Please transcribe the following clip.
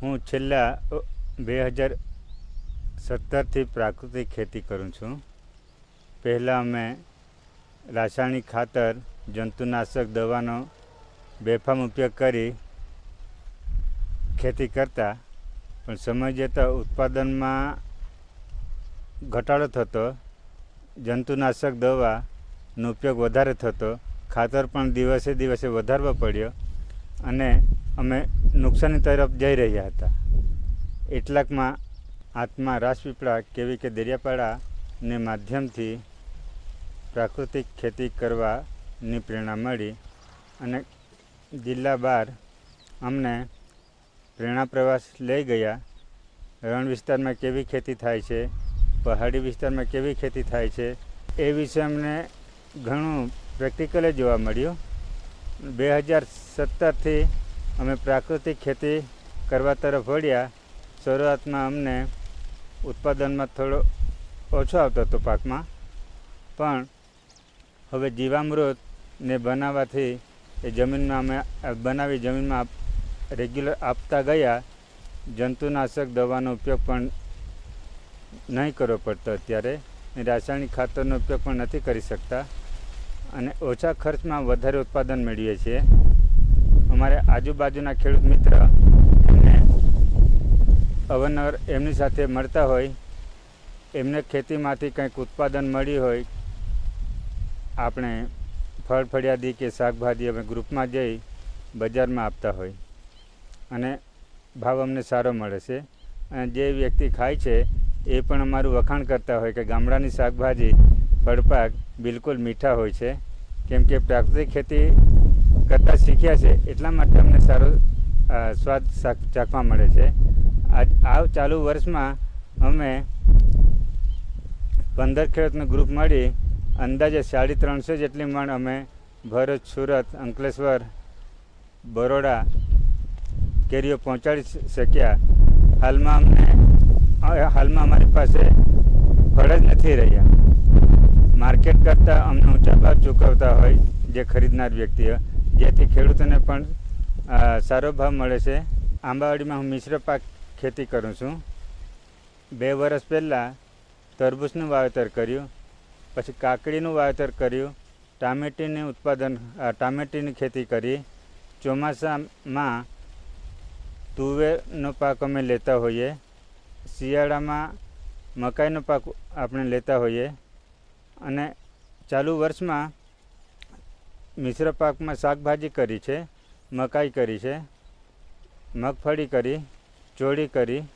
હું છેલ્લા 2017થી પ્રાકૃતિક ખેતી કરું છું. પહેલાં અમે રાસાયણિક ખાતર, જંતુનાશક દવાનો બેફામ ઉપયોગ કરી ખેતી કરતા, પણ સમય જતાં ઉત્પાદનમાં ઘટાડો થતો, જંતુનાશક દવાનો ઉપયોગ વધારે થતો, ખાતર પણ દિવસે દિવસે વધારવા પડ્યો અને અમે નુકસાની તરફ જઈ રહ્યા હતા. એટલાકમાં આત્મા રાજપીપળા કેવી કે દરિયાપાડાને માધ્યમથી પ્રાકૃતિક ખેતી કરવાની પ્રેરણા મળી અને જિલ્લા બહાર અમને પ્રેરણા પ્રવાસ લઈ ગયા. રણ વિસ્તારમાં કેવી ખેતી થાય છે, પહાડી વિસ્તારમાં કેવી ખેતી થાય છે, એ વિશે અમને ઘણું પ્રેક્ટિકલે જોવા મળ્યું. 2017થી અમે પ્રાકૃતિક ખેતી કરવા તરફ વળ્યા. શરૂઆતમાં અમને ઉત્પાદનમાં થોડો ઓછો આવતો હતો પાકમાં, પણ હવે જીવામૃતને બનાવવાથી એ જમીનમાં અમે બનાવી જમીનમાં રેગ્યુલર આપતા ગયા. જંતુનાશક દવાનો ઉપયોગ પણ નહીં કરવો પડતો અત્યારે. રાસાયણિક ખાતરનો ઉપયોગ પણ નથી કરી શકતા અને ઓછા ખર્ચમાં વધારે ઉત્પાદન મેળવીએ છીએ. અમારે આજુબાજુના ખેડૂત મિત્ર એમને અવારનવાર એમની સાથે મળતા હોય, એમને ખેતીમાંથી કંઈક ઉત્પાદન મળ્યું હોય, આપણે ફળ ફળિયાદી કે શાકભાજી અમે ગ્રુપમાં જઈ બજારમાં આપતા હોય અને ભાવ અમને સારો મળે છે. અને જે વ્યક્તિ ખાય છે એ પણ અમારું વખાણ કરતા હોય કે ગામડાની શાકભાજી ફળપાક બિલકુલ મીઠા હોય છે, કેમ કે પ્રાકૃતિક ખેતી કરતાં શીખ્યા છે એટલા માટે અમને સારો સ્વાદ ચાખવા મળે છે. આ ચાલુ વર્ષમાં અમે 15 ખેડૂતનું ગ્રુપ મળી અંદાજે 350 જેટલી મણ અમે ભરૂચ, સુરત, અંકલેશ્વર, બરોડા કેરીઓ પહોંચાડી શક્યા. હાલમાં અમારી પાસે ફળ જ નથી રહ્યા. માર્કેટ કરતાં અમને ઊંચા ભાવ ચૂકવતા હોય જે ખરીદનાર વ્યક્તિઓ, જેથી ખેડૂતોને પણ સારો ભાવ મળે છે. આંબાવાડીમાં હું મિશ્ર પાક ખેતી કરું છું. 2 વર્ષ પહેલાં તરબૂચનું વાવેતર કર્યું, પછી કાકડીનું વાવેતર કર્યું, ટામેટીની ખેતી કરી. ચોમાસામાં તુવેરનો પાક અમે લેતા હોઈએ, શિયાળામાં મકાઈનો પાક આપણે લેતા હોઈએ અને ચાલુ વર્ષમાં મિશ્ર પાકમાં શાકભાજી કરી છે, મકાઈ કરી છે, મગફળી કરી, ચોળી કરી,